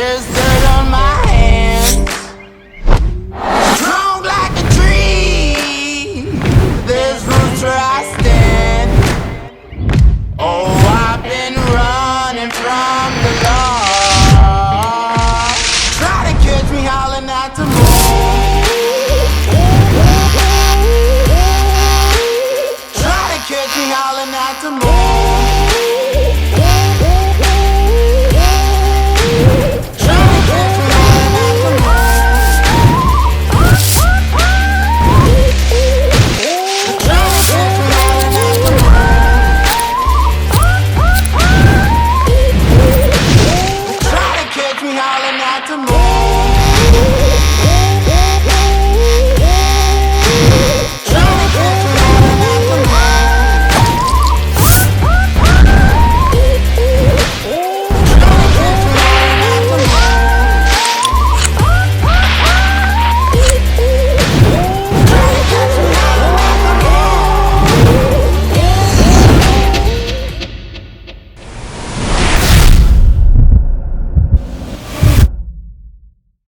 There's dirt on my hands. Strong like a tree. There's roots where I stand. Oh, I've been running from the law. Try to catch me howling at the moon. Try to catch me howling at the moon. Try to catch me howling at the moon.